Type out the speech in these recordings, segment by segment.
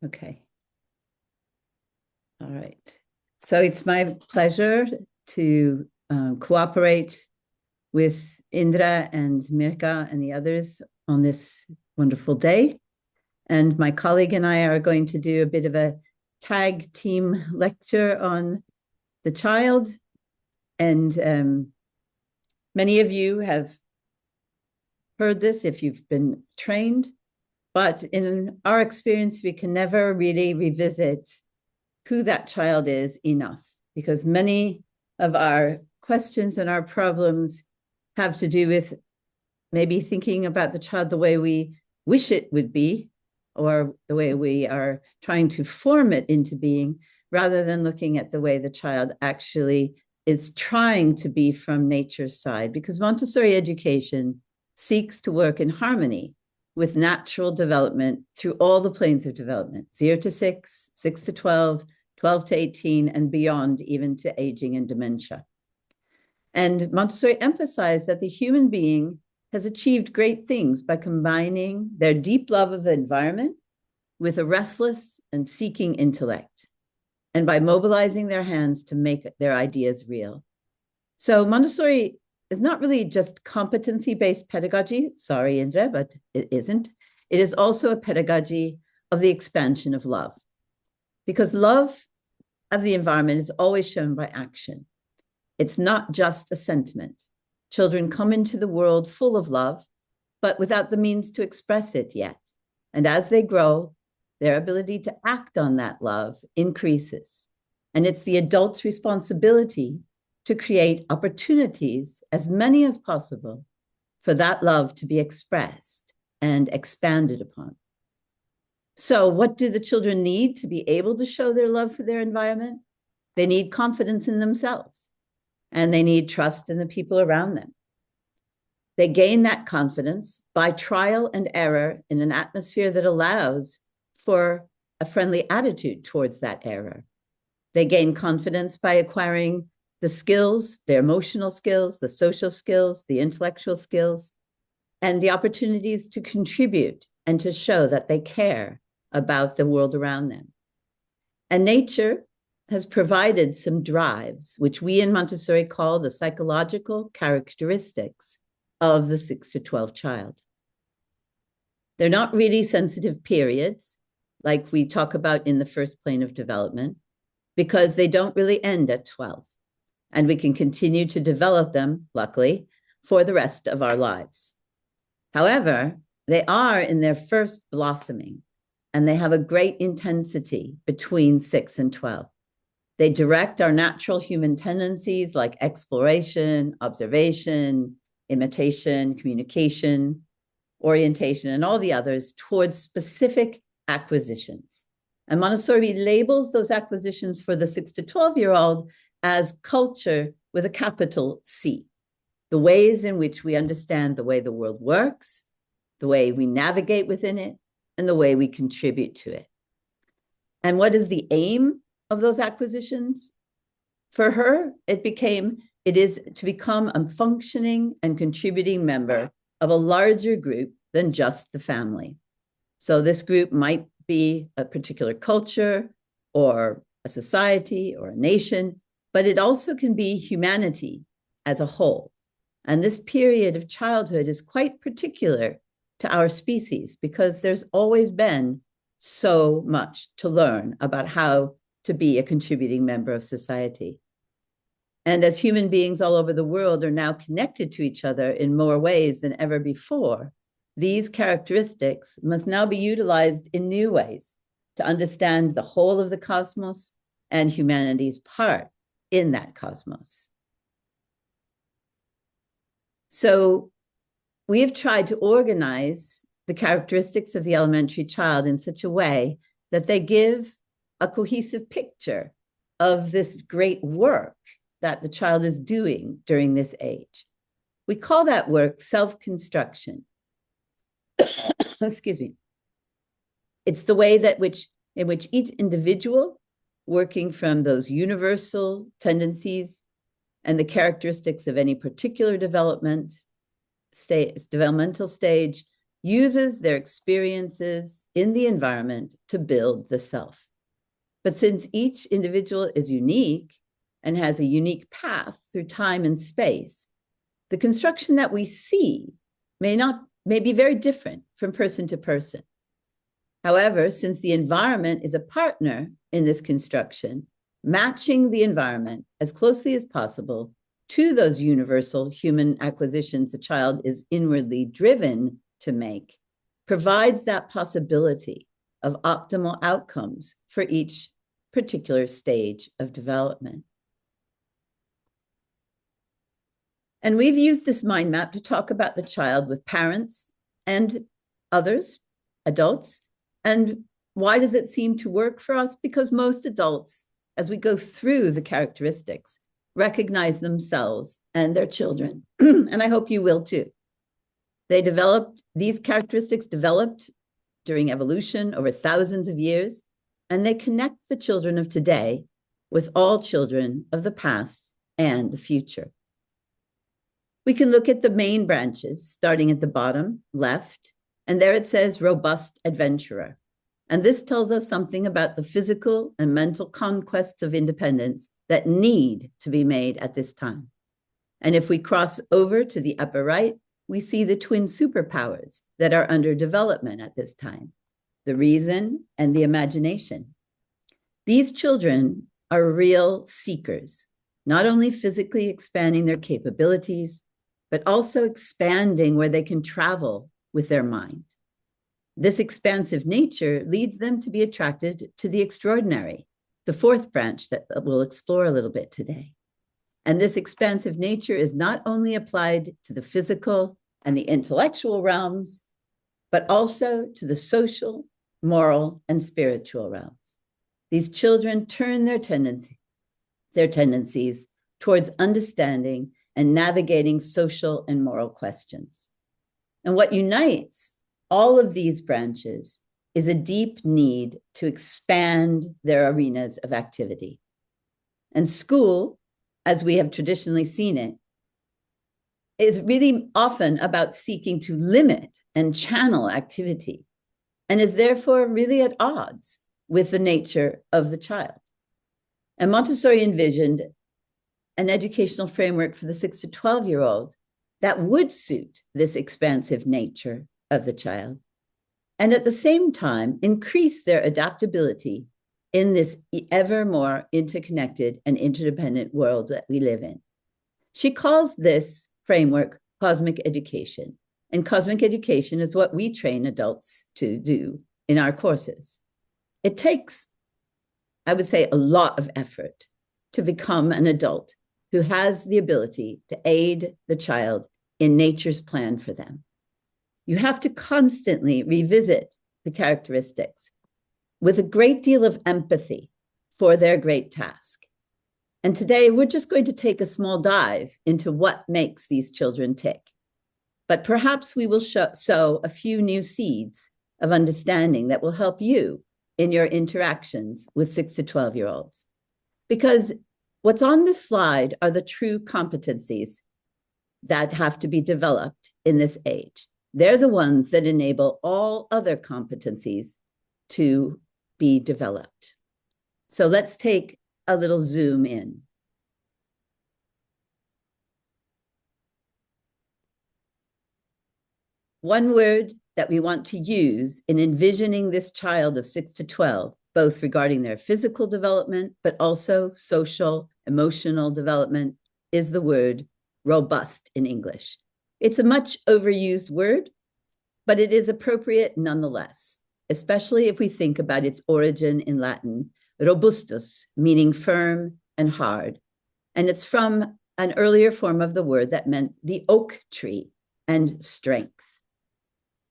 Okay. All right. So it's my pleasure to cooperate with Indra and Mirka and the others on this wonderful day. And my colleague and I are going to do a bit of a tag team lecture on the child. And many of you have heard this if you've been trained, but in our experience, we can never really revisit who that child is enough, because many of our questions and our problems have to do with maybe thinking about the child the way we wish it would be, or the way we are trying to form it into being, rather than looking at the way the child actually is trying to be from nature's side. Because Montessori education seeks to work in harmony with natural development through all the planes of development, 0 to 6, 6 to 12, 12 to 18, and beyond, even to aging and dementia. And Montessori emphasized that the human being has achieved great things by combining their deep love of the environment with a restless and seeking intellect, and by mobilizing their hands to make their ideas real. So Montessori is not really just competency-based pedagogy. Sorry, Indra, but it isn't. It is also a pedagogy of the expansion of love, because love of the environment is always shown by action. It's not just a sentiment. Children come into the world full of love, but without the means to express it yet. And as they grow, their ability to act on that love increases. And it's the adult's responsibility to create opportunities, as many as possible, for that love to be expressed and expanded upon. So what do the children need to be able to show their love for their environment? They need confidence in themselves, and they need trust in the people around them. They gain that confidence by trial and error in an atmosphere that allows for a friendly attitude towards that error. They gain confidence by acquiring the skills, their emotional skills, the social skills, the intellectual skills, and the opportunities to contribute and to show that they care about the world around them. And nature has provided some drives, which we in Montessori call the psychological characteristics of the 6 to 12 child. They're not really sensitive periods, like we talk about in the first plane of development, because they don't really end at 12. And we can continue to develop them, luckily, for the rest of our lives. However, they are in their first blossoming, and they have a great intensity between 6 and 12. They direct our natural human tendencies like exploration, observation, imitation, communication, orientation, and all the others towards specific acquisitions. And Montessori labels those acquisitions for the 6 to 12-year-old as culture with a capital C, the ways in which we understand the way the world works, the way we navigate within it, and the way we contribute to it. And what is the aim of those acquisitions? For her, it is to become a functioning and contributing member of a larger group than just the family. So this group might be a particular culture or a society or a nation, but it also can be humanity as a whole. And this period of childhood is quite particular to our species, because there's always been so much to learn about how to be a contributing member of society. And as human beings all over the world are now connected to each other in more ways than ever before, these characteristics must now be utilized in new ways to understand the whole of the cosmos and humanity's part in that cosmos. So we have tried to organize the characteristics of the elementary child in such a way that they give a cohesive picture of this great work that the child is doing during this age. We call that work self-construction. Excuse me. It's the way in which each individual, working from those universal tendencies and the characteristics of any particular developmental stage, uses their experiences in the environment to build the self. But since each individual is unique and has a unique path through time and space, the construction that we see may be very different from person to person. However, since the environment is a partner in this construction, matching the environment as closely as possible to those universal human acquisitions the child is inwardly driven to make provides that possibility of optimal outcomes for each particular stage of development. And we've used this mind map to talk about the child with parents and others, adults. And why does it seem to work for us? Because most adults, as we go through the characteristics, recognize themselves and their children. And I hope you will too. These characteristics developed during evolution over thousands of years, and they connect the children of today with all children of the past and the future. We can look at the main branches, starting at the bottom left, and there it says robust adventurer. And this tells us something about the physical and mental conquests of independence that need to be made at this time. And if we cross over to the upper right, we see the twin superpowers that are under development at this time, the reason and the imagination. These children are real seekers, not only physically expanding their capabilities, but also expanding where they can travel with their mind. This expansive nature leads them to be attracted to the extraordinary, the fourth branch that we'll explore a little bit today. And this expansive nature is not only applied to the physical and the intellectual realms, but also to the social, moral, and spiritual realms. These children turn their tendencies towards understanding and navigating social and moral questions. And what unites all of these branches is a deep need to expand their arenas of activity. And school, as we have traditionally seen it, is really often about seeking to limit and channel activity, and is therefore really at odds with the nature of the child. And Montessori envisioned an educational framework for the 6 to 12-year-old that would suit this expansive nature of the child, and at the same time increase their adaptability in this ever more interconnected and interdependent world that we live in. She calls this framework cosmic education, and cosmic education is what we train adults to do in our courses. It takes, I would say, a lot of effort to become an adult who has the ability to aid the child in nature's plan for them. You have to constantly revisit the characteristics with a great deal of empathy for their great task. And today we're just going to take a small dive into what makes these children tick. But perhaps we will sow a few new seeds of understanding that will help you in your interactions with 6 to 12-year-olds. Because what's on this slide are the true competencies that have to be developed in this age. They're the ones that enable all other competencies to be developed. So let's take a little zoom in. One word that we want to use in envisioning this child of 6 to 12, both regarding their physical development, but also social, emotional development, is the word robust in English. It's a much overused word, but it is appropriate nonetheless, especially if we think about its origin in Latin, robustus, meaning firm and hard. And it's from an earlier form of the word that meant the oak tree and strength.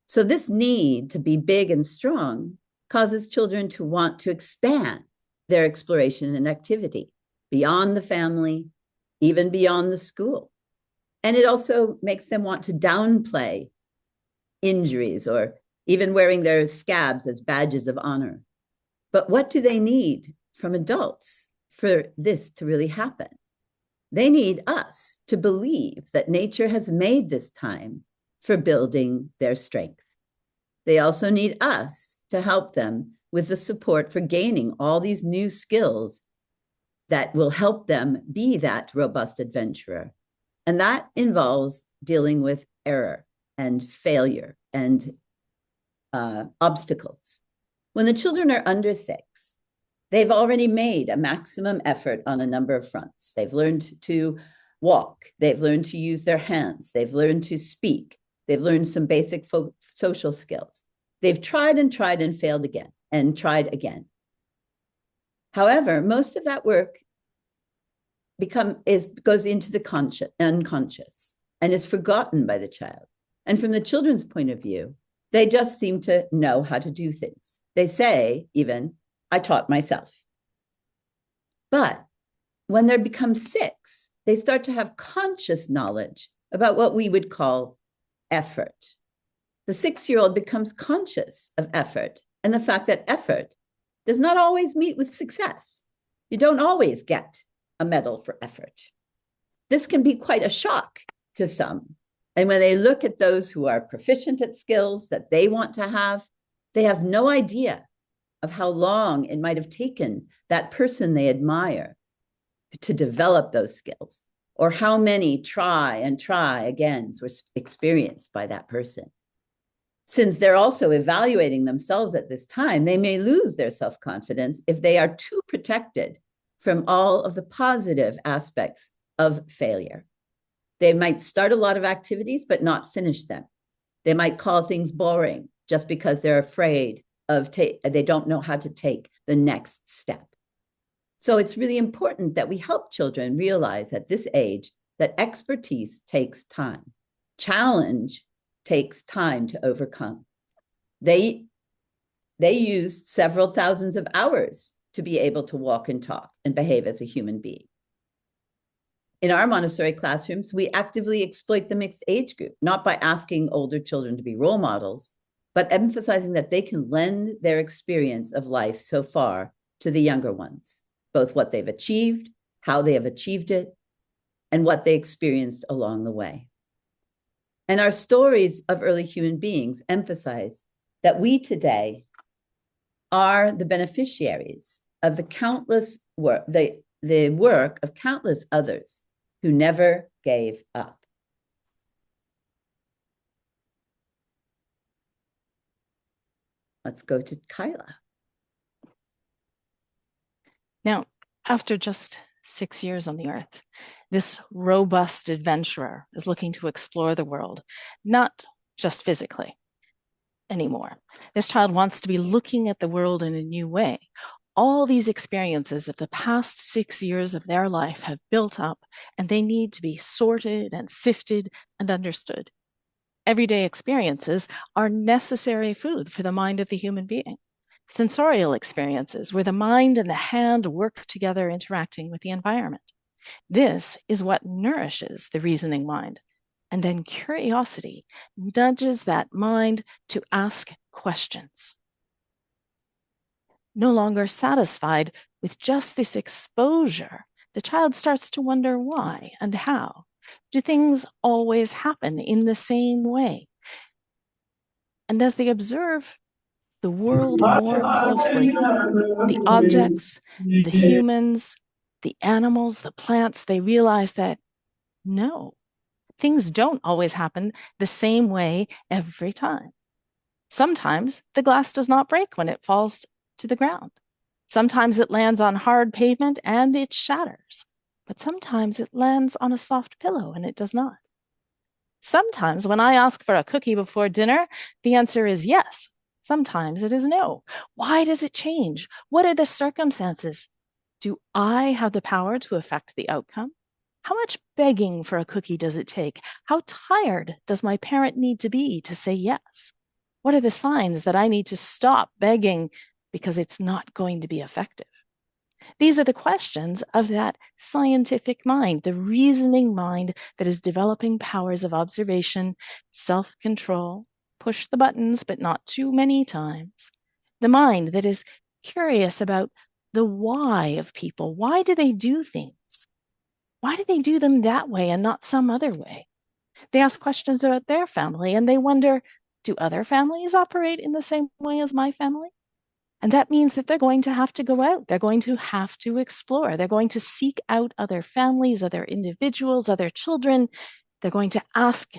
So this need to be big and strong causes children to want to expand their exploration and activity beyond the family, even beyond the school. And it also makes them want to downplay injuries or even wearing their scabs as badges of honor. But what do they need from adults for this to really happen? They need us to believe that nature has made this time for building their strength. They also need us to help them with the support for gaining all these new skills that will help them be that robust adventurer. And that involves dealing with error and failure and obstacles. When the children are under 6, they've already made a maximum effort on a number of fronts. They've learned to walk. They've learned to use their hands. They've learned to speak. They've learned some basic social skills. They've tried and failed again and tried again. However, most of that work goes into the unconscious and is forgotten by the child. And from the children's point of view, they just seem to know how to do things. They say even, I taught myself. But when they become 6, they start to have conscious knowledge about what we would call effort. The 6-year-old becomes conscious of effort and the fact that effort does not always meet with success. You don't always get a medal for effort. This can be quite a shock to some. And when they look at those who are proficient at skills that they want to have, they have no idea of how long it might have taken that person they admire to develop those skills, or how many try agains were experienced by that person. Since they're also evaluating themselves at this time, they may lose their self-confidence if they are too protected from all of the positive aspects of failure. They might start a lot of activities, but not finish them. They might call things boring just because they're afraid they don't know how to take the next step. So it's really important that we help children realize at this age that expertise takes time. Challenge takes time to overcome. They used several thousands of hours to be able to walk and talk and behave as a human being. In our Montessori classrooms, we actively exploit the mixed age group, not by asking older children to be role models, but emphasizing that they can lend their experience of life so far to the younger ones, both what they've achieved, how they have achieved it, and what they experienced along the way. And our stories of early human beings emphasize that we today are the beneficiaries of the countless work, the work of countless others who never gave up. Let's go to Kyla. Now, after just 6 years on the earth, this robust adventurer is looking to explore the world, not just physically anymore. This child wants to be looking at the world in a new way. All these experiences of the past 6 years of their life have built up, and they need to be sorted and sifted and understood. Everyday experiences are necessary food for the mind of the human being. Sensorial experiences, where the mind and the hand work together interacting with the environment. This is what nourishes the reasoning mind. And then curiosity nudges that mind to ask questions. No longer satisfied with just this exposure, the child starts to wonder why and how. Do things always happen in the same way? And as they observe the world more closely, the objects, the humans, the animals, the plants, they realize that no, things don't always happen the same way every time. Sometimes the glass does not break when it falls to the ground. Sometimes it lands on hard pavement and it shatters, but sometimes it lands on a soft pillow and it does not. Sometimes when I ask for a cookie before dinner, the answer is yes. Sometimes it is no. Why does it change? What are the circumstances? Do I have the power to affect the outcome? How much begging for a cookie does it take? How tired does my parent need to be to say yes? What are the signs that I need to stop begging because it's not going to be effective? These are the questions of that scientific mind, the reasoning mind that is developing powers of observation, self-control, push the buttons, but not too many times. The mind that is curious about the why of people. Why do they do things? Why do they do them that way and not some other way? They ask questions about their family and they wonder, Do other families operate in the same way as my family? And that means that they're going to have to go out. They're going to have to explore. They're going to seek out other families, other individuals, other children. They're going to ask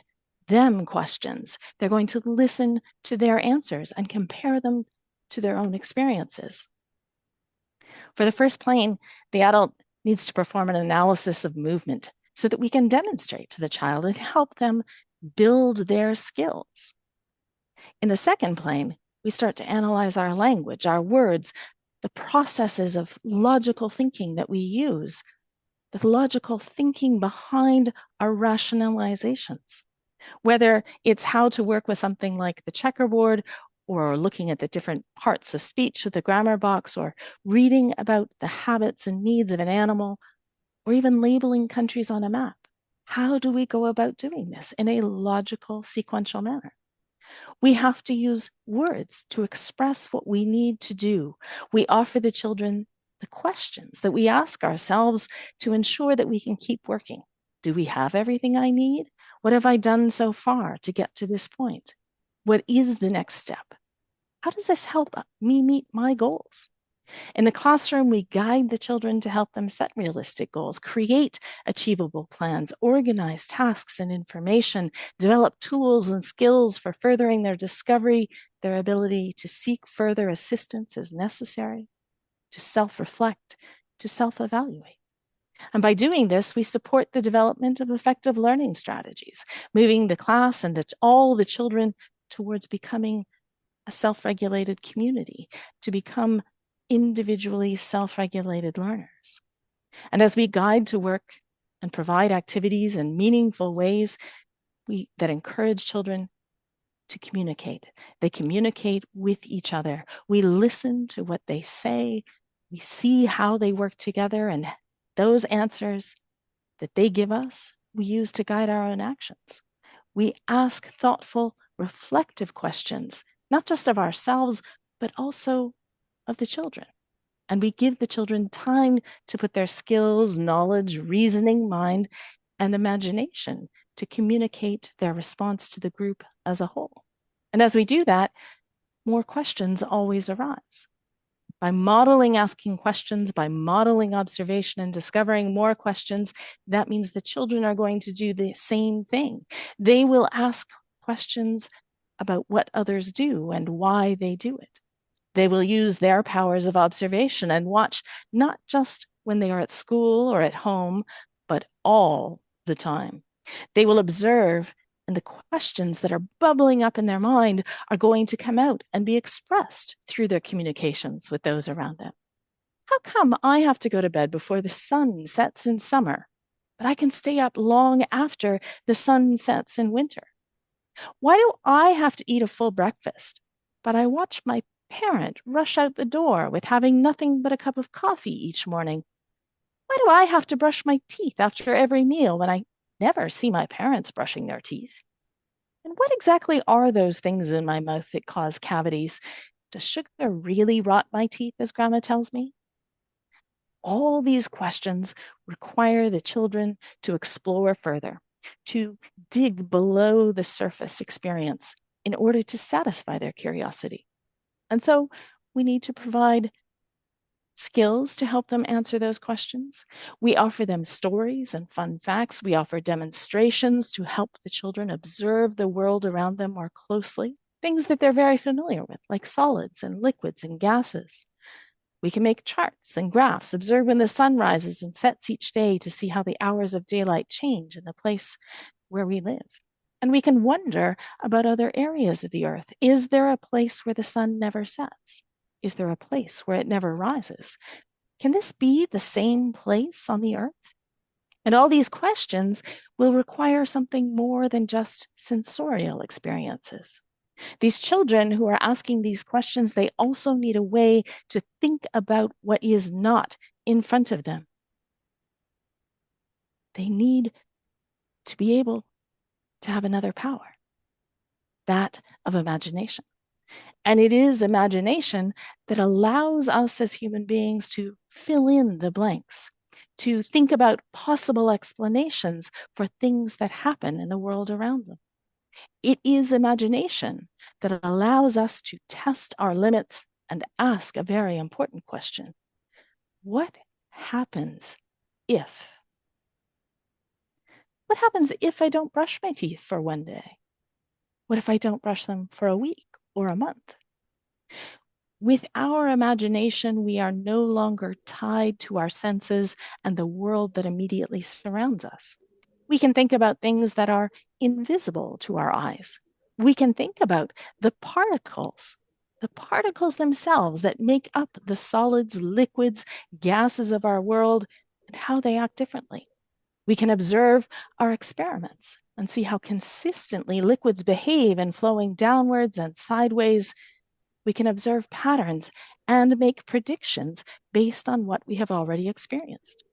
them questions. They're going to listen to their answers and compare them to their own experiences. For the first plane, the adult needs to perform an analysis of movement so that we can demonstrate to the child and help them build their skills. In the second plane, we start to analyze our language, our words, the processes of logical thinking that we use, the logical thinking behind our rationalizations. Whether it's how to work with something like the checkerboard, or looking at the different parts of speech with the grammar box, or reading about the habits and needs of an animal, or even labeling countries on a map. How do we go about doing this in a logical, sequential manner? We have to use words to express what we need to do. We offer the children the questions that we ask ourselves to ensure that we can keep working. Do we have everything I need? What have I done so far to get to this point? What is the next step? How does this help me meet my goals? In the classroom, we guide the children to help them set realistic goals, create achievable plans, organize tasks and information, develop tools and skills for furthering their discovery, their ability to seek further assistance as necessary, to self-reflect, to self-evaluate. And by doing this, we support the development of effective learning strategies, moving the class and all the children towards becoming a self-regulated community, to become individually self-regulated learners. And as we guide to work and provide activities in meaningful ways that encourage children to communicate, they communicate with each other. We listen to what they say. We see how they work together, and those answers that they give us, we use to guide our own actions. We ask thoughtful, reflective questions, not just of ourselves, but also of the children. And we give the children time to put their skills, knowledge, reasoning, mind, and imagination to communicate their response to the group as a whole. And as we do that, more questions always arise. By modeling asking questions, by modeling observation and discovering more questions, that means the children are going to do the same thing. They will ask questions about what others do and why they do it. They will use their powers of observation and watch, not just when they are at school or at home, but all the time. They will observe, and the questions that are bubbling up in their mind are going to come out and be expressed through their communications with those around them. How come I have to go to bed before the sun sets in summer, but I can stay up long after the sun sets in winter? Why do I have to eat a full breakfast, but I watch my parent rush out the door with having nothing but a cup of coffee each morning? Why do I have to brush my teeth after every meal when I never see my parents brushing their teeth? And what exactly are those things in my mouth that cause cavities? Does sugar really rot my teeth, as Grandma tells me? All these questions require the children to explore further, to dig below the surface experience in order to satisfy their curiosity. And so we need to provide skills to help them answer those questions. We offer them stories and fun facts. We offer demonstrations to help the children observe the world around them more closely, things that they're very familiar with, like solids and liquids and gases. We can make charts and graphs, observe when the sun rises and sets each day to see how the hours of daylight change in the place where we live. And we can wonder about other areas of the earth. Is there a place where the sun never sets? Is there a place where it never rises? Can this be the same place on the earth? And all these questions will require something more than just sensorial experiences. These children who are asking these questions, they also need a way to think about what is not in front of them. They need to be able to have another power, that of imagination. And it is imagination that allows us as human beings to fill in the blanks, to think about possible explanations for things that happen in the world around them. It is imagination that allows us to test our limits and ask a very important question. What happens if? What happens if I don't brush my teeth for one day? What if I don't brush them for a week or a month? With our imagination, we are no longer tied to our senses and the world that immediately surrounds us. We can think about things that are invisible to our eyes. We can think about the particles themselves that make up the solids, liquids, gases of our world and how they act differently. We can observe our experiments and see how consistently liquids behave in flowing downwards and sideways. We can observe patterns and make predictions based on what we have already experienced.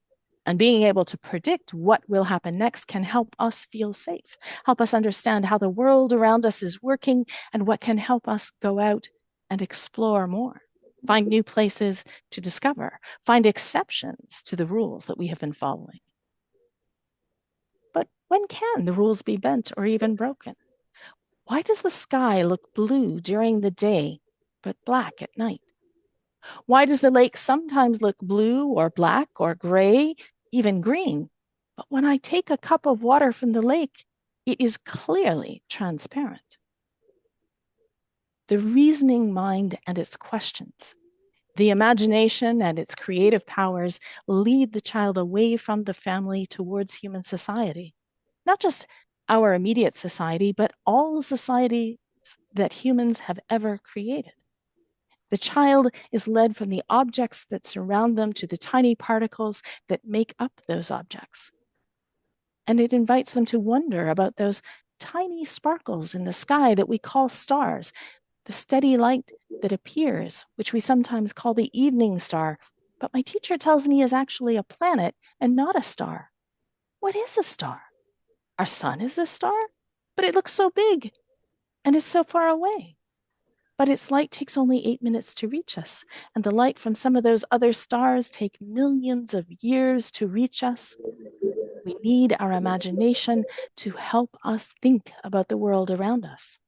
And being able to predict what will happen next can help us feel safe, help us understand how the world around us is working, and what can help us go out and explore more, find new places to discover, find exceptions to the rules that we have been following. But when can the rules be bent or even broken? Why does the sky look blue during the day, but black at night? Why does the lake sometimes look blue or black or gray, even green? But when I take a cup of water from the lake, it is clearly transparent. The reasoning mind and its questions, the imagination and its creative powers lead the child away from the family towards human society. Not just our immediate society, but all societies that humans have ever created. The child is led from the objects that surround them to the tiny particles that make up those objects. And it invites them to wonder about those tiny sparkles in the sky that we call stars, the steady light that appears, which we sometimes call the evening star, but my teacher tells me is actually a planet and not a star. What is a star? Our sun is a star, but it looks so big and is so far away. But its light takes only 8 minutes to reach us, and the light from some of those other stars take millions of years to reach us. We need our imagination to help us think about the world around us.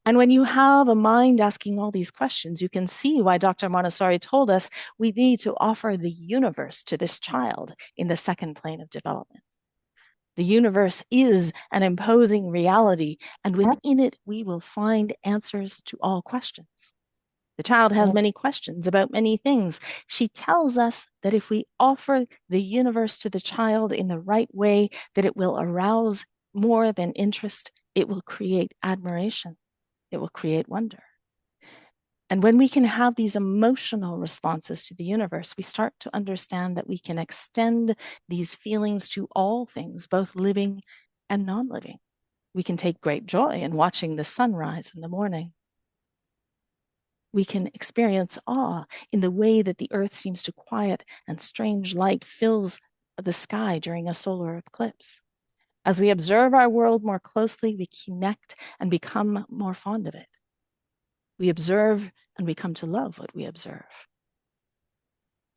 And when you have a mind asking all these questions, you can see why Dr. Montessori told us we need to offer the universe to this child in the second plane of development. The universe is an imposing reality, and within it, we will find answers to all questions. The child has many questions about many things. She tells us that if we offer the universe to the child in the right way, that it will arouse more than interest. It will create admiration. It will create wonder. And when we can have these emotional responses to the universe, we start to understand that we can extend these feelings to all things, both living and non-living. We can take great joy in watching the sunrise in the morning. We can experience awe in the way that the earth seems to quiet and strange light fills the sky during a solar eclipse. As we observe our world more closely, we connect and become more fond of it. We observe and we come to love what we observe.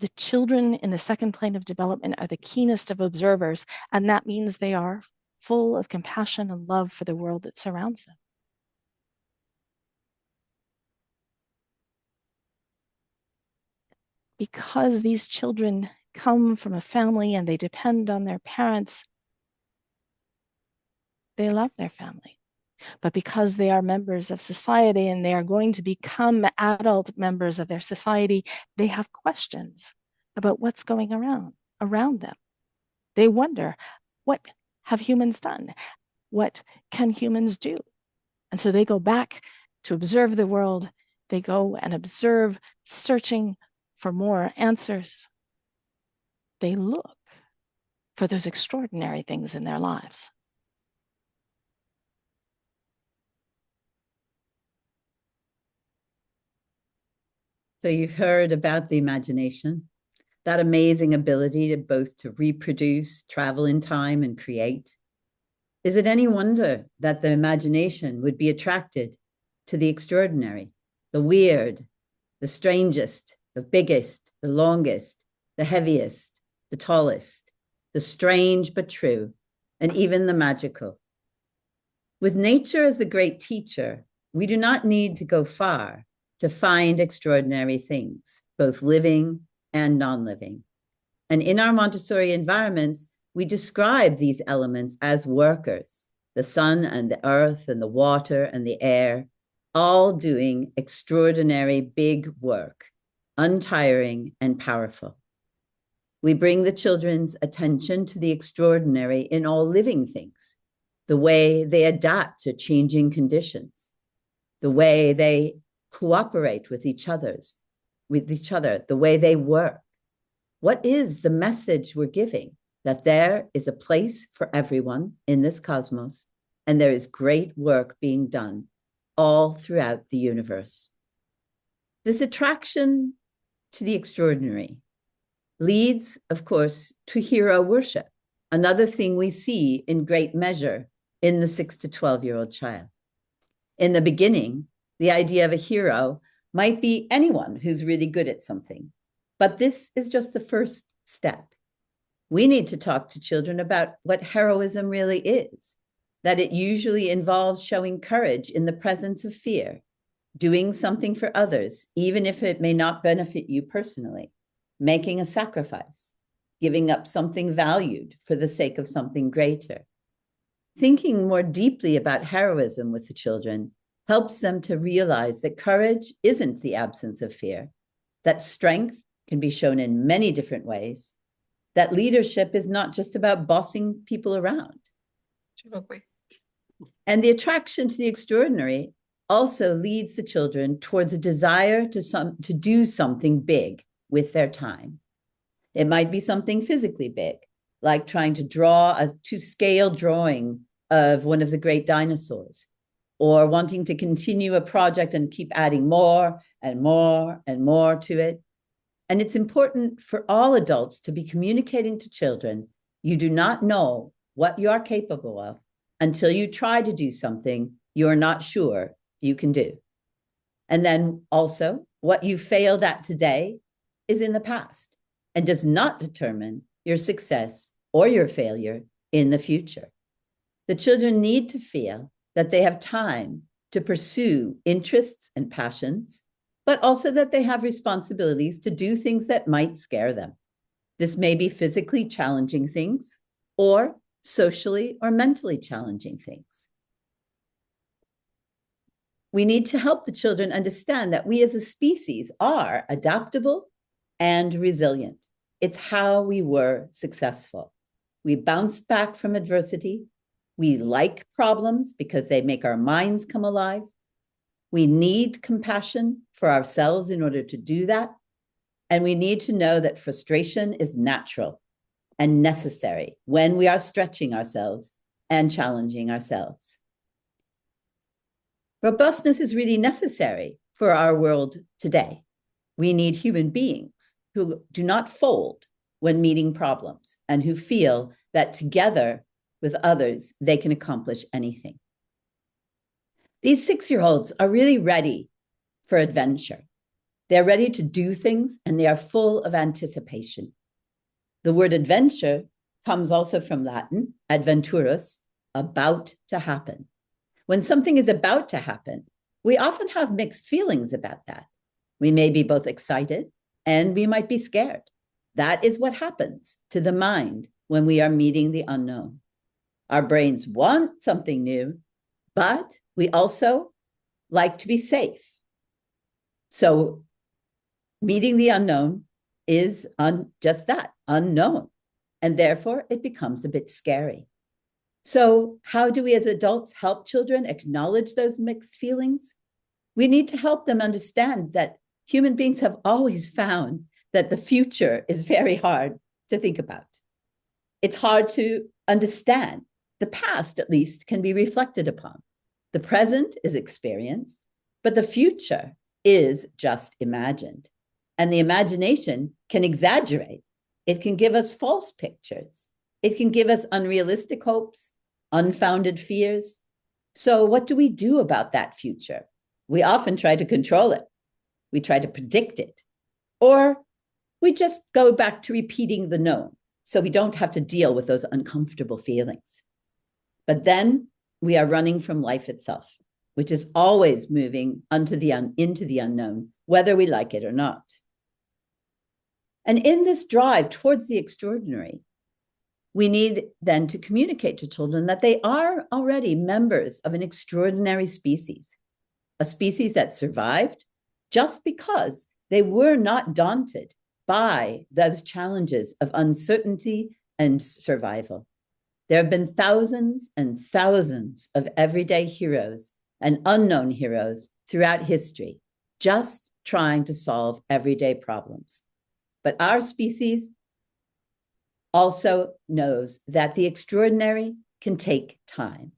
The children in the second plane of development are the keenest of observers, and that means they are full of compassion and love for the world that surrounds them. Because these children come from a family and they depend on their parents, they love their family. But because they are members of society and they are going to become adult members of their society, they have questions about what's going around them. They wonder, what have humans done? What can humans do? And so they go back to observe the world. They go and observe, searching for more answers. They look for those extraordinary things in their lives. So you've heard about the imagination, that amazing ability to both to reproduce, travel in time, and create. Is it any wonder that the imagination would be attracted to the extraordinary, the weird, the strangest, the biggest, the longest, the heaviest, the tallest, the strange but true, and even the magical? With nature as the great teacher, we do not need to go far to find extraordinary things, both living and non-living. And in our Montessori environments, we describe these elements as workers, the sun and the earth and the water and the air, all doing extraordinary big work, untiring and powerful. We bring the children's attention to the extraordinary in all living things, the way they adapt to changing conditions, the way they cooperate with each other, the way they work. What is the message we're giving? That there is a place for everyone in this cosmos, and there is great work being done all throughout the universe. This attraction to the extraordinary leads, of course, to hero worship, another thing we see in great measure in the 6 to 12-year-old child. In the beginning, the idea of a hero might be anyone who's really good at something, but this is just the first step. We need to talk to children about what heroism really is, that it usually involves showing courage in the presence of fear, doing something for others, even if it may not benefit you personally, making a sacrifice, giving up something valued for the sake of something greater. Thinking more deeply about heroism with the children helps them to realize that courage isn't the absence of fear, that strength can be shown in many different ways, that leadership is not just about bossing people around. And the attraction to the extraordinary also leads the children towards a desire to do something big with their time. It might be something physically big, like trying to draw a to-scale drawing of one of the great dinosaurs, or wanting to continue a project and keep adding more and more and more to it. And it's important for all adults to be communicating to children, you do not know what you are capable of until you try to do something you're not sure you can do. And then also, what you failed at today is in the past and does not determine your success or your failure in the future. The children need to feel that they have time to pursue interests and passions, but also that they have responsibilities to do things that might scare them. This may be physically challenging things or socially or mentally challenging things. We need to help the children understand that we as a species are adaptable and resilient. It's how we were successful. We bounced back from adversity. We like problems because they make our minds come alive. We need compassion for ourselves in order to do that. And we need to know that frustration is natural and necessary when we are stretching ourselves and challenging ourselves. Robustness is really necessary for our world today. We need human beings who do not fold when meeting problems and who feel that together with others, they can accomplish anything. These 6-year-olds are really ready for adventure. They're ready to do things and they are full of anticipation. The word adventure comes also from Latin, adventurus, about to happen. When something is about to happen, we often have mixed feelings about that. We may be both excited and we might be scared. That is what happens to the mind when we are meeting the unknown. Our brains want something new, but we also like to be safe. So meeting the unknown is just that, unknown. And therefore, it becomes a bit scary. So how do we as adults help children acknowledge those mixed feelings? We need to help them understand that human beings have always found that the future is very hard to think about. It's hard to understand. The past, at least, can be reflected upon. The present is experienced, but the future is just imagined. And the imagination can exaggerate. It can give us false pictures. It can give us unrealistic hopes, unfounded fears. So what do we do about that future? We often try to control it. We try to predict it. Or we just go back to repeating the known so we don't have to deal with those uncomfortable feelings. But then we are running from life itself, which is always moving into the unknown, whether we like it or not. And in this drive towards the extraordinary, we need then to communicate to children that they are already members of an extraordinary species, a species that survived just because they were not daunted by those challenges of uncertainty and survival. There have been thousands and thousands of everyday heroes and unknown heroes throughout history, just trying to solve everyday problems. But our species also knows that the extraordinary can take time.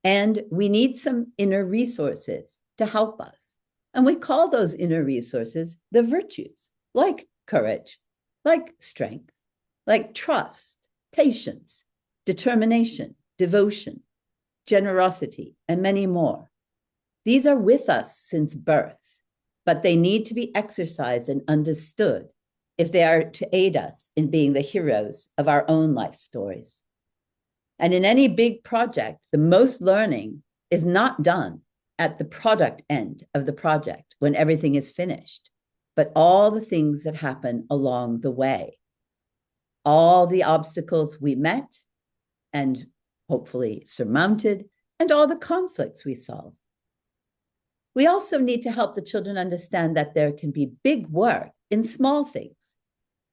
And we need some inner resources to help us. And we call those inner resources the virtues, like courage, like strength, like trust, patience, determination, devotion, generosity, and many more. These are with us since birth, but they need to be exercised and understood if they are to aid us in being the heroes of our own life stories. And in any big project, the most learning is not done at the product end of the project when everything is finished, but all the things that happen along the way, all the obstacles we met and hopefully surmounted, and all the conflicts we solved. We also need to help the children understand that there can be big work in small things,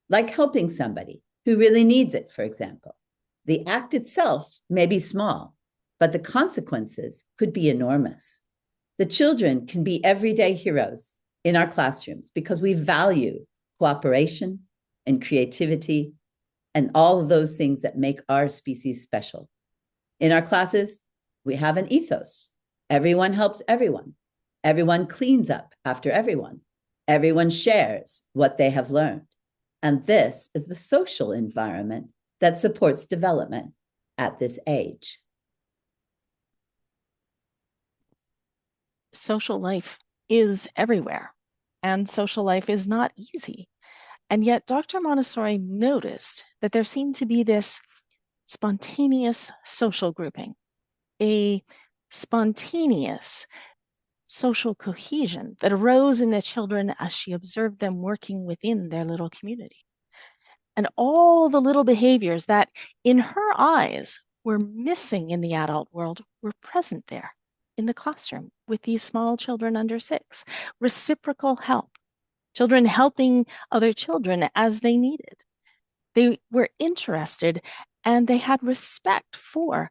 like helping somebody who really needs it, for example. The act itself may be small, but the consequences could be enormous. The children can be everyday heroes in our classrooms because we value cooperation and creativity and all of those things that make our species special. In our classes, we have an ethos. Everyone helps everyone. Everyone cleans up after everyone. Everyone shares what they have learned. And this is the social environment that supports development at this age. Social life is everywhere, and social life is not easy. And yet, Dr. Montessori noticed that there seemed to be this spontaneous social grouping, a spontaneous social cohesion that arose in the children as she observed them working within their little community. And all the little behaviors that, in her eyes, were missing in the adult world were present there in the classroom with these small children under 6. Reciprocal help, children helping other children as they needed. They were interested and they had respect for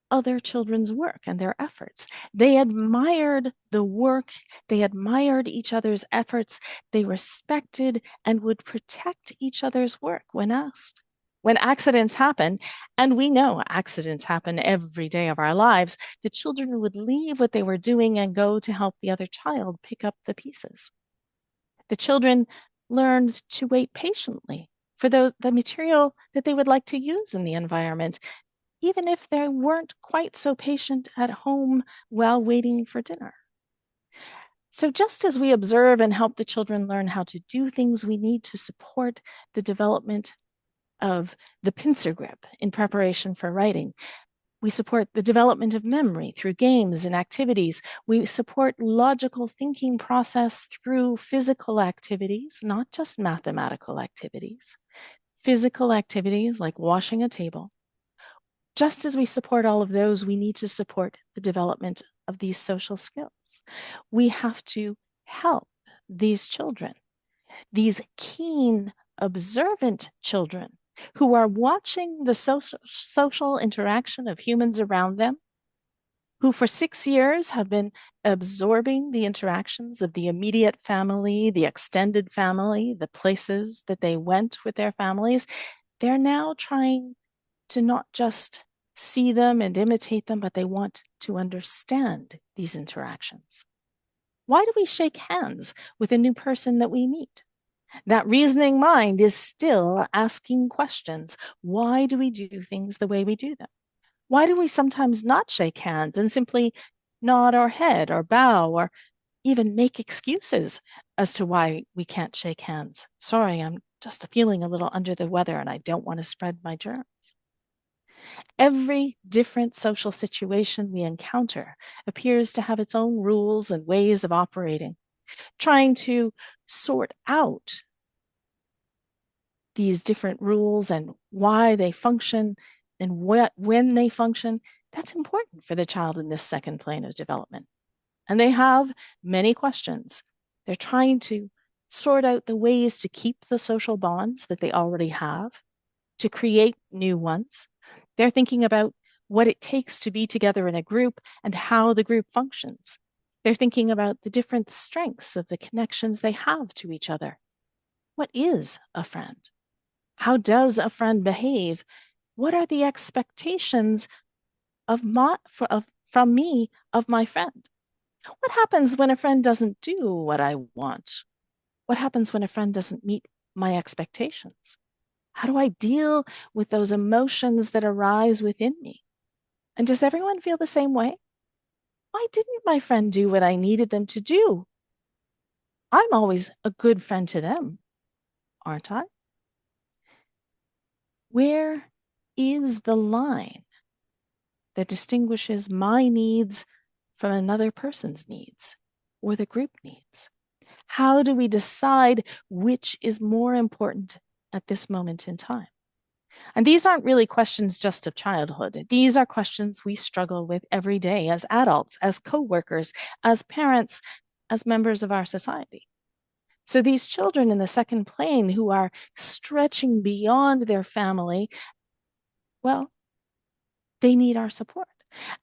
other children's work and their efforts. They admired the work, they admired each other's efforts, they respected and would protect each other's work when asked. When accidents happen, and we know accidents happen every day of our lives, the children would leave what they were doing and go to help the other child pick up the pieces. The children learned to wait patiently for the material that they would like to use in the environment, even if they weren't quite so patient at home while waiting for dinner. So just as we observe and help the children learn how to do things, we need to support the development of the pincer grip in preparation for writing. We support the development of memory through games and activities. We support logical thinking process through physical activities, not just mathematical activities. Physical activities like washing a table. Just as we support all of those, we need to support the development of these social skills. We have to help these children, these keen, observant children who are watching the social interaction of humans around them, who for 6 years have been absorbing the interactions of the immediate family, the extended family, the places that they went with their families. They're now trying to not just see them and imitate them, but they want to understand these interactions. Why do we shake hands with a new person that we meet? That reasoning mind is still asking questions. Why do we do things the way we do them? Why do we sometimes not shake hands and simply nod our head or bow or even make excuses as to why we can't shake hands? Sorry, I'm just feeling a little under the weather and I don't want to spread my germs. Every different social situation we encounter appears to have its own rules and ways of operating. Trying to sort out these different rules and why they function and when they function, that's important for the child in this second plane of development. And they have many questions. They're trying to sort out the ways to keep the social bonds that they already have, to create new ones. They're thinking about what it takes to be together in a group and how the group functions. They're thinking about the different strengths of the connections they have to each other. What is a friend? How does a friend behave? What are the expectations from me of my friend? What happens when a friend doesn't do what I want? What happens when a friend doesn't meet my expectations? How do I deal with those emotions that arise within me? And does everyone feel the same way? Why didn't my friend do what I needed them to do? I'm always a good friend to them, aren't I? Where is the line that distinguishes my needs from another person's needs or the group needs? How do we decide which is more important at this moment in time? And these aren't really questions just of childhood. These are questions we struggle with every day as adults, as co-workers, as parents, as members of our society. So these children in the second plane who are stretching beyond their family, well, they need our support.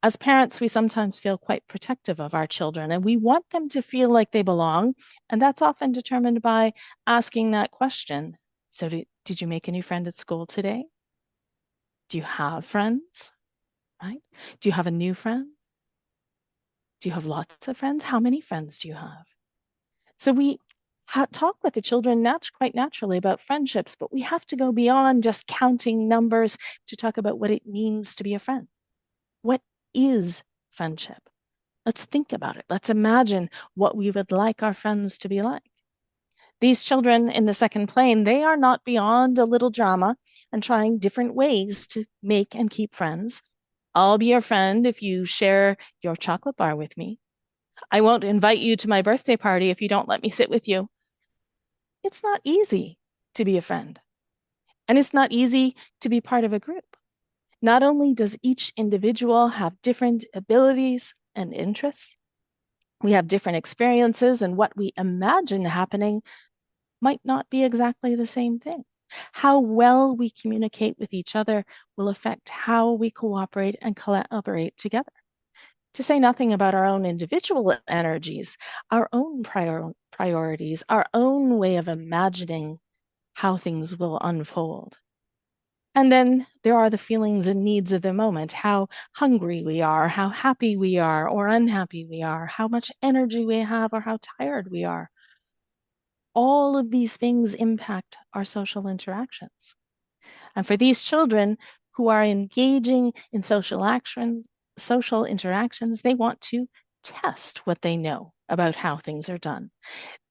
As parents, we sometimes feel quite protective of our children and we want them to feel like they belong. And that's often determined by asking that question. So did you make a new friend at school today? Do you have friends? Right? Do you have a new friend? Do you have lots of friends? How many friends do you have? So we talk with the children quite naturally about friendships, but we have to go beyond just counting numbers to talk about what it means to be a friend. What is friendship? Let's think about it. Let's imagine what we would like our friends to be like. These children in the second plane, they are not beyond a little drama and trying different ways to make and keep friends. I'll be your friend if you share your chocolate bar with me. I won't invite you to my birthday party if you don't let me sit with you. It's not easy to be a friend, and it's not easy to be part of a group. Not only does each individual have different abilities and interests, we have different experiences, and what we imagine happening might not be exactly the same thing. How well we communicate with each other will affect how we cooperate and collaborate together. To say nothing about our own individual energies, our own priorities, our own way of imagining how things will unfold. And then there are the feelings and needs of the moment, how hungry we are, how happy we are or unhappy we are, how much energy we have or how tired we are. All of these things impact our social interactions. And for these children who are engaging in social interactions, they want to test what they know about how things are done.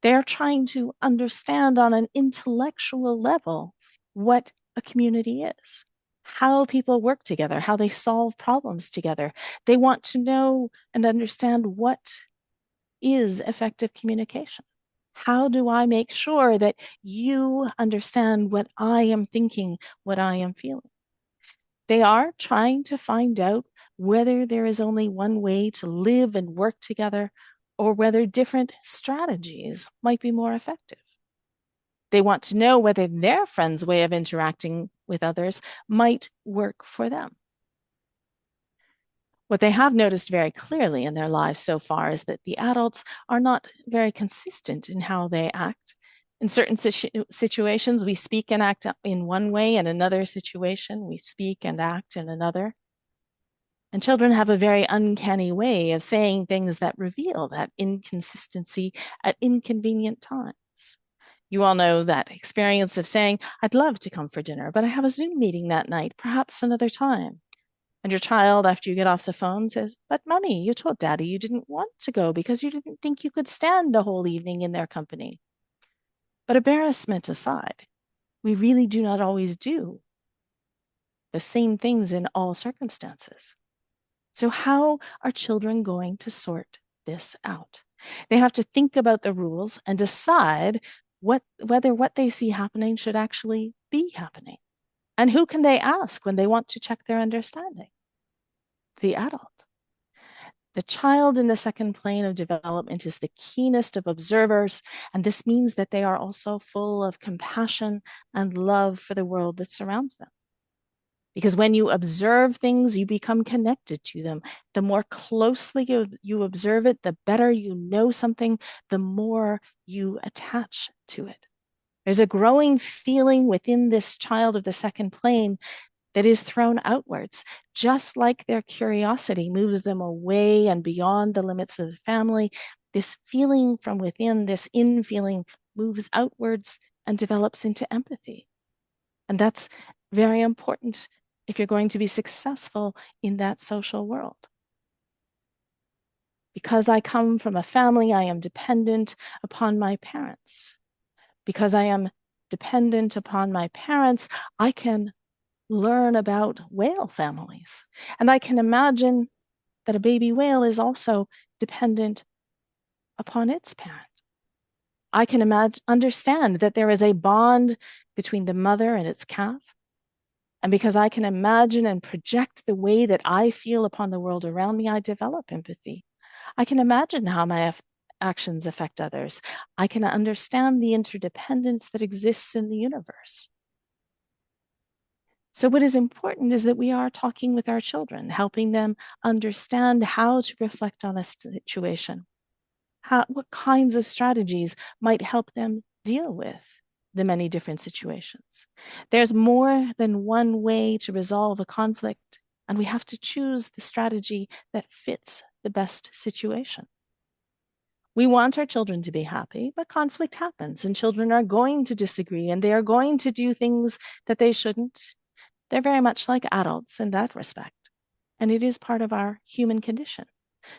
They're trying to understand on an intellectual level what a community is, how people work together, how they solve problems together. They want to know and understand what is effective communication. How do I make sure that you understand what I am thinking, what I am feeling? They are trying to find out whether there is only one way to live and work together or whether different strategies might be more effective. They want to know whether their friend's way of interacting with others might work for them. What they have noticed very clearly in their lives so far is that the adults are not very consistent in how they act. In certain situations, we speak and act in one way. In another situation, we speak and act in another. And children have a very uncanny way of saying things that reveal that inconsistency at inconvenient times. You all know that experience of saying, I'd love to come for dinner, but I have a Zoom meeting that night, perhaps another time. And your child, after you get off the phone, says, but mommy, you told daddy you didn't want to go because you didn't think you could stand a whole evening in their company. But embarrassment aside, we really do not always do the same things in all circumstances. So how are children going to sort this out? They have to think about the rules and decide whether what they see happening should actually be happening. And who can they ask when they want to check their understanding? The adult. The child in the second plane of development is the keenest of observers, and this means that they are also full of compassion and love for the world that surrounds them. Because when you observe things, you become connected to them. The more closely you observe it, the better you know something, the more you attach to it. There's a growing feeling within this child of the second plane that is thrown outwards, just like their curiosity moves them away and beyond the limits of the family. This feeling from within, this in feeling, moves outwards and develops into empathy. And that's very important if you're going to be successful in that social world. Because I come from a family, I am dependent upon my parents. Because I am dependent upon my parents, I can learn about whale families. And I can imagine that a baby whale is also dependent upon its parent. I can understand that there is a bond between the mother and its calf. And because I can imagine and project the way that I feel upon the world around me, I develop empathy. I can imagine how my actions affect others. I can understand the interdependence that exists in the universe. So what is important is that we are talking with our children, helping them understand how to reflect on a situation, what kinds of strategies might help them deal with the many different situations. There's more than one way to resolve a conflict, and we have to choose the strategy that fits the best situation. We want our children to be happy, but conflict happens, and children are going to disagree, and they are going to do things that they shouldn't. They're very much like adults in that respect, and it is part of our human condition.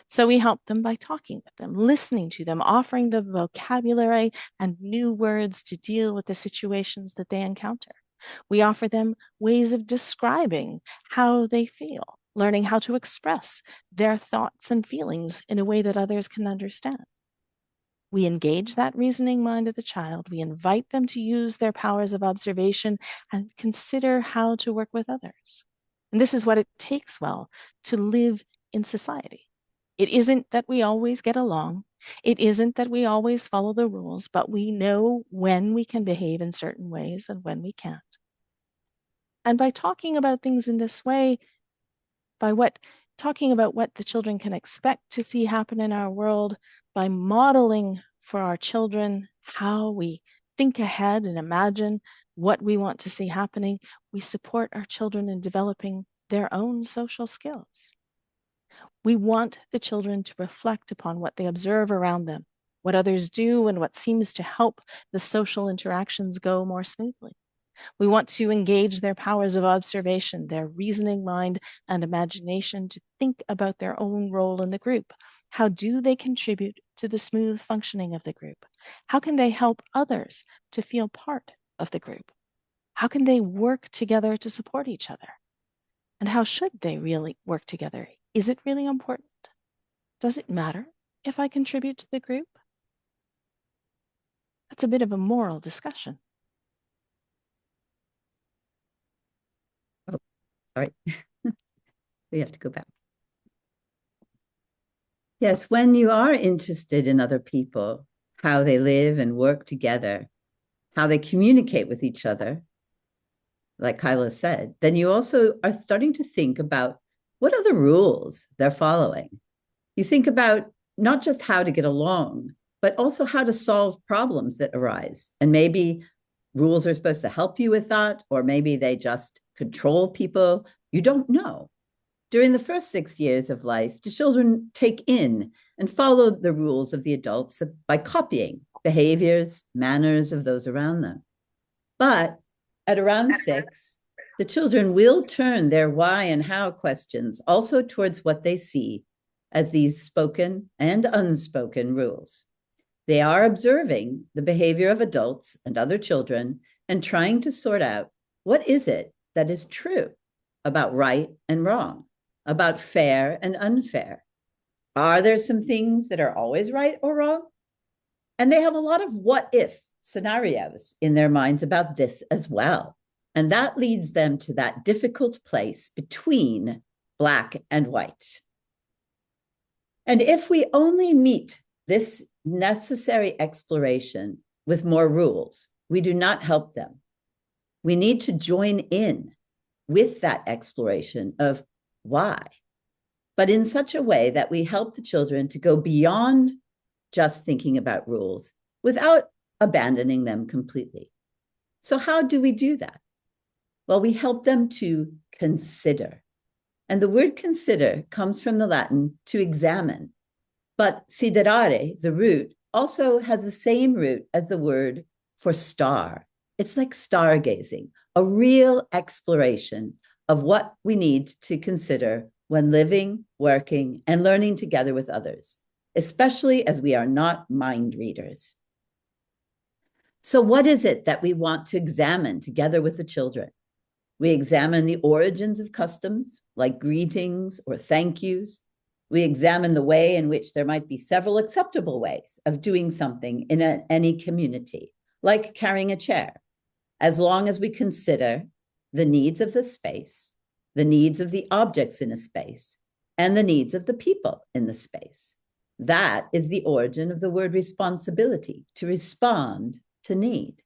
So we help them by talking with them, listening to them, offering them vocabulary and new words to deal with the situations that they encounter. We offer them ways of describing how they feel, learning how to express their thoughts and feelings in a way that others can understand. We engage that reasoning mind of the child. We invite them to use their powers of observation and consider how to work with others. And this is what it takes, well, to live in society. It isn't that we always get along. It isn't that we always follow the rules, but we know when we can behave in certain ways and when we can't. And by talking about things in this way, talking about what the children can expect to see happen in our world, by modeling for our children how we think ahead and imagine what we want to see happening, we support our children in developing their own social skills. We want the children to reflect upon what they observe around them, what others do, and what seems to help the social interactions go more smoothly. We want to engage their powers of observation, their reasoning mind and imagination to think about their own role in the group. How do they contribute to the smooth functioning of the group? How can they help others to feel part of the group? How can they work together to support each other? And how should they really work together? Is it really important? Does it matter if I contribute to the group? That's a bit of a moral discussion. Oh, sorry. We have to go back. Yes, when you are interested in other people, how they live and work together, how they communicate with each other, like Kyla said, then you also are starting to think about what are the rules they're following. You think about not just how to get along, but also how to solve problems that arise. And maybe rules are supposed to help you with that, or maybe they just control people. You don't know. During the first 6 years of life, the children take in and follow the rules of the adults by copying behaviors, manners of those around them. But at around 6, the children will turn their why and how questions also towards what they see as these spoken and unspoken rules. They are observing the behavior of adults and other children and trying to sort out what is it that is true about right and wrong, about fair and unfair. Are there some things that are always right or wrong? And they have a lot of what if scenarios in their minds about this as well. And that leads them to that difficult place between black and white. And if we only meet this necessary exploration with more rules, we do not help them. We need to join in with that exploration of why, but in such a way that we help the children to go beyond just thinking about rules without abandoning them completely. So how do we do that? Well, we help them to consider. And the word consider comes from the Latin to examine. But siderare, the root, also has the same root as the word for star. It's like stargazing, a real exploration of what we need to consider when living, working, and learning together with others, especially as we are not mind readers. So what is it that we want to examine together with the children? We examine the origins of customs, like greetings or thank yous. We examine the way in which there might be several acceptable ways of doing something in any community, like carrying a chair, as long as we consider the needs of the space, the needs of the objects in a space, and the needs of the people in the space. That is the origin of the word responsibility, to respond to need.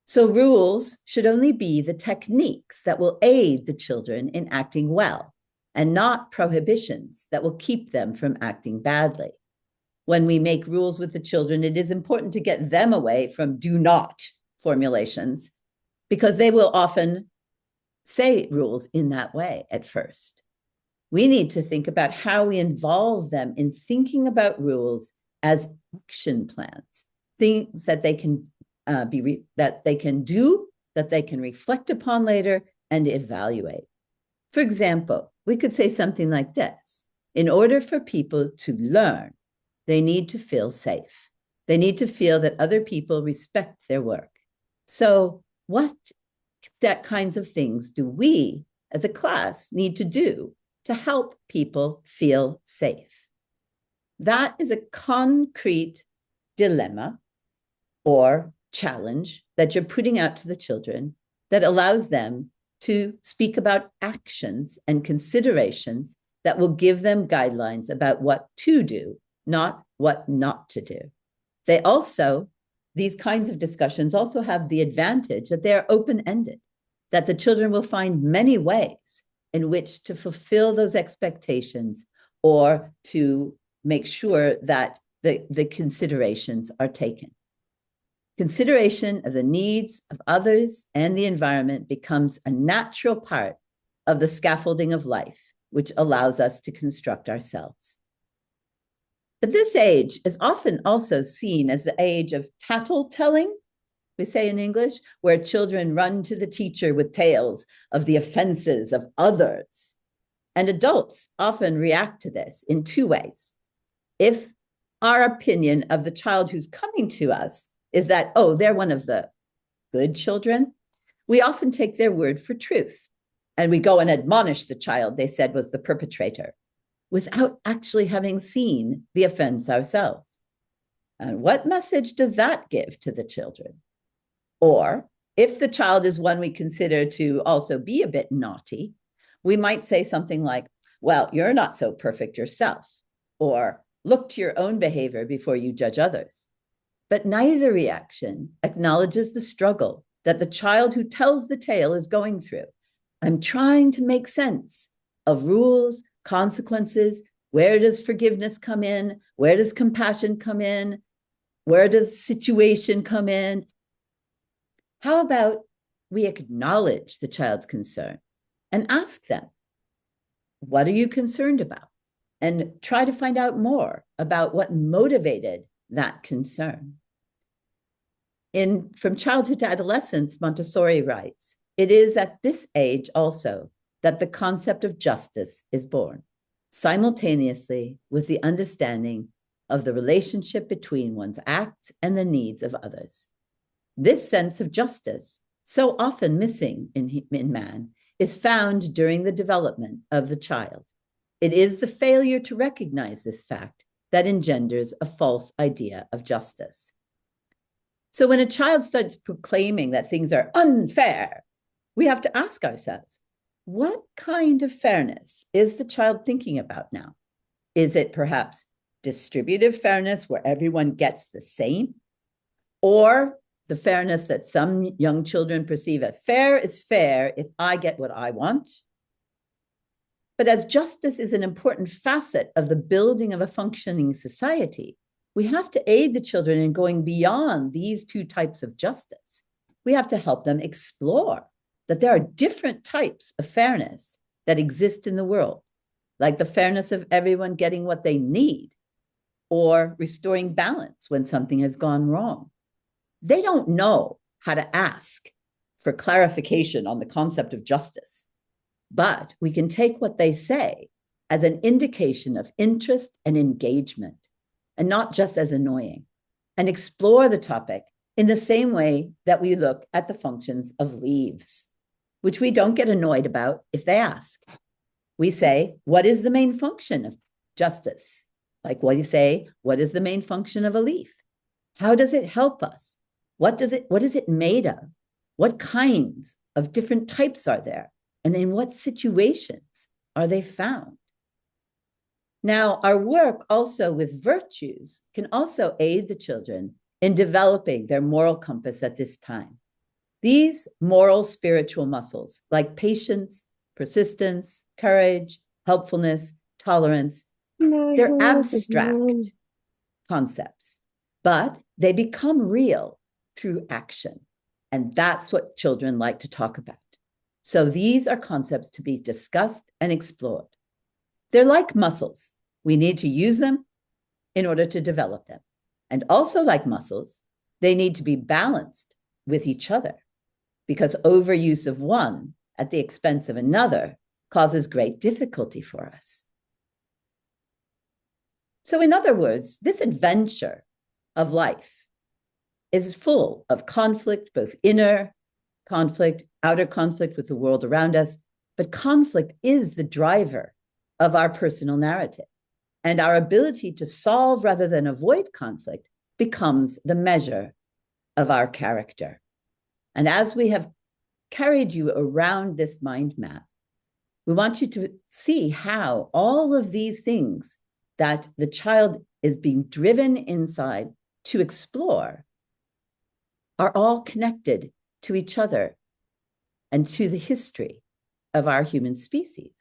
So rules should only be the techniques that will aid the children in acting well, and not prohibitions that will keep them from acting badly. When we make rules with the children, it is important to get them away from do not formulations, because they will often say rules in that way at first. We need to think about how we involve them in thinking about rules as action plans, things that they can that they can do, that they can reflect upon later and evaluate. For example, we could say something like this: in order for people to learn, they need to feel safe. They need to feel that other people respect their work. So what kinds of things do we as a class need to do to help people feel safe? That is a concrete dilemma or challenge that you're putting out to the children that allows them to speak about actions and considerations that will give them guidelines about what to do, not what not to do. These kinds of discussions also have the advantage that they are open-ended, that the children will find many ways in which to fulfill those expectations or to make sure that the considerations are taken. Consideration of the needs of others and the environment becomes a natural part of the scaffolding of life, which allows us to construct ourselves. But this age is often also seen as the age of tattle-telling, we say in English, where children run to the teacher with tales of the offenses of others. And adults often react to this in two ways. If our opinion of the child who's coming to us is that, oh, they're one of the good children, we often take their word for truth. And we go and admonish the child they said was the perpetrator, without actually having seen the offense ourselves. And what message does that give to the children? Or if the child is one we consider to also be a bit naughty, we might say something like, well, you're not so perfect yourself, or look to your own behavior before you judge others. But neither reaction acknowledges the struggle that the child who tells the tale is going through. I'm trying to make sense of rules, consequences. Where does forgiveness come in? Where does compassion come in? Where does situation come in? How about we acknowledge the child's concern and ask them, what are you concerned about? And try to find out more about what motivated that concern. From childhood to adolescence, Montessori writes, it is at this age also that the concept of justice is born, simultaneously with the understanding of the relationship between one's acts and the needs of others. This sense of justice, so often missing in man, is found during the development of the child. It is the failure to recognize this fact that engenders a false idea of justice. So when a child starts proclaiming that things are unfair, we have to ask ourselves, what kind of fairness is the child thinking about now? Is it perhaps distributive fairness where everyone gets the same? Or the fairness that some young children perceive as fair is fair if I get what I want? But as justice is an important facet of the building of a functioning society, we have to aid the children in going beyond these two types of justice. We have to help them explore that there are different types of fairness that exist in the world, like the fairness of everyone getting what they need or restoring balance when something has gone wrong. They don't know how to ask for clarification on the concept of justice, but we can take what they say as an indication of interest and engagement, and not just as annoying, and explore the topic in the same way that we look at the functions of leaves, which we don't get annoyed about if they ask. We say, what is the main function of justice? Like what you say, what is the main function of a leaf? How does it help us? What is it made of? What kinds of different types are there? And in what situations are they found? Now, our work also with virtues can also aid the children in developing their moral compass at this time. These moral spiritual muscles, like patience, persistence, courage, helpfulness, tolerance, they're abstract concepts, but they become real through action. And that's what children like to talk about. So these are concepts to be discussed and explored. They're like muscles. We need to use them in order to develop them. And also like muscles, they need to be balanced with each other, because overuse of one at the expense of another causes great difficulty for us. So in other words, this adventure of life is full of conflict, both inner conflict, outer conflict with the world around us, but conflict is the driver of our personal narrative. And our ability to solve rather than avoid conflict becomes the measure of our character. And as we have carried you around this mind map, we want you to see how all of these things that the child is being driven inside to explore are all connected to each other and to the history of our human species.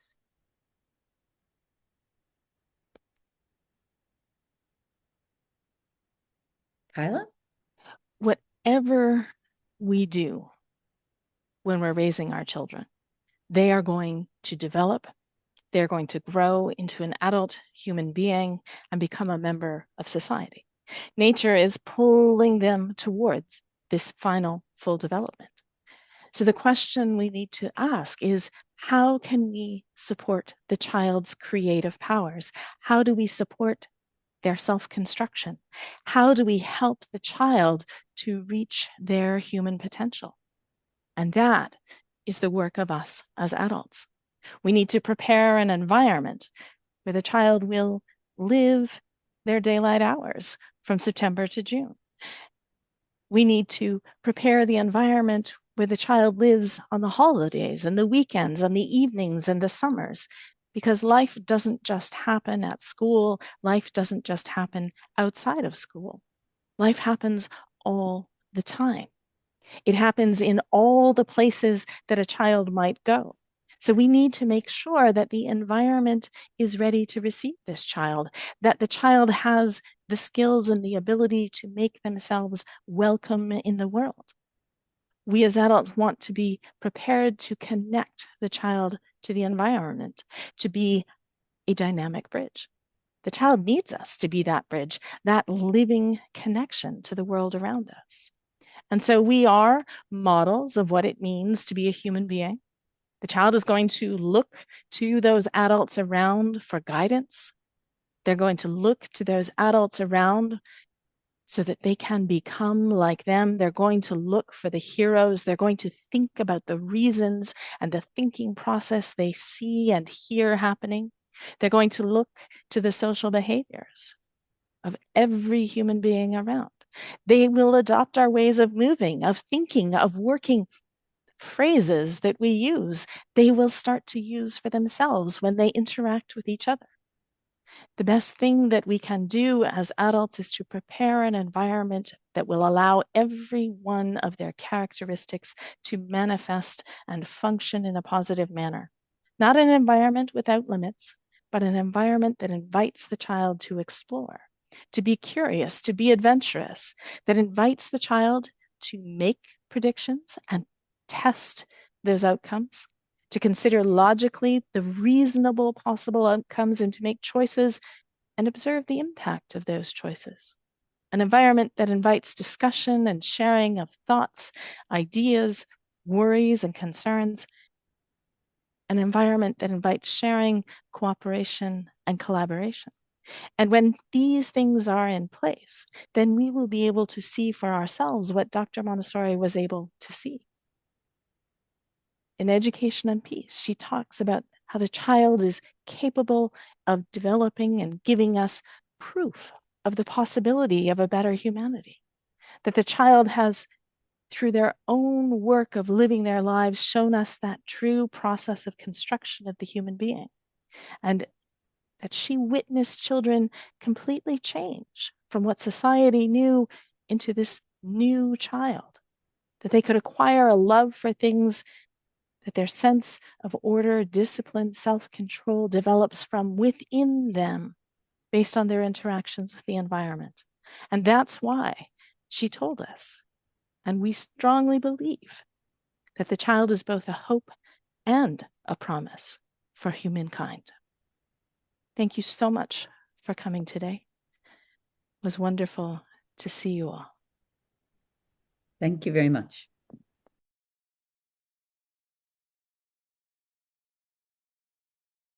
Kyla? Whatever we do when we're raising our children, they are going to develop, they're going to grow into an adult human being and become a member of society. Nature is pulling them towards this final full development. So the question we need to ask is, how can we support the child's creative powers? How do we support their self-construction? How do we help the child to reach their human potential? And that is the work of us as adults. We need to prepare an environment where the child will live their daylight hours from September to June. We need to prepare the environment where the child lives on the holidays and the weekends and the evenings and the summers, because life doesn't just happen at school. Life doesn't just happen outside of school. Life happens all the time. It happens in all the places that a child might go. So we need to make sure that the environment is ready to receive this child, that the child has the skills and the ability to make themselves welcome in the world. We as adults want to be prepared to connect the child to the environment, to be a dynamic bridge. The child needs us to be that bridge, that living connection to the world around us. And so we are models of what it means to be a human being. The child is going to look to those adults around for guidance. They're going to look to those adults around so that they can become like them. They're going to look for the heroes. They're going to think about the reasons and the thinking process they see and hear happening. They're going to look to the social behaviors of every human being around. They will adopt our ways of moving, of thinking, of working. Phrases that we use, they will start to use for themselves when they interact with each other. The best thing that we can do as adults is to prepare an environment that will allow every one of their characteristics to manifest and function in a positive manner. Not an environment without limits, but an environment that invites the child to explore, to be curious, to be adventurous, that invites the child to make predictions and test those outcomes, to consider logically the reasonable possible outcomes and to make choices and observe the impact of those choices. An environment that invites discussion and sharing of thoughts, ideas, worries, and concerns. An environment that invites sharing, cooperation, and collaboration. And when these things are in place, then we will be able to see for ourselves what Dr. Montessori was able to see. In Education and Peace, she talks about how the child is capable of developing and giving us proof of the possibility of a better humanity. That the child has, through their own work of living their lives, shown us that true process of construction of the human being. And that she witnessed children completely change from what society knew into this new child. That they could acquire a love for things, that their sense of order, discipline, self-control develops from within them based on their interactions with the environment. And that's why she told us, and we strongly believe, that the child is both a hope and a promise for humankind. Thank you so much for coming today. It was wonderful to see you all. Thank you very much.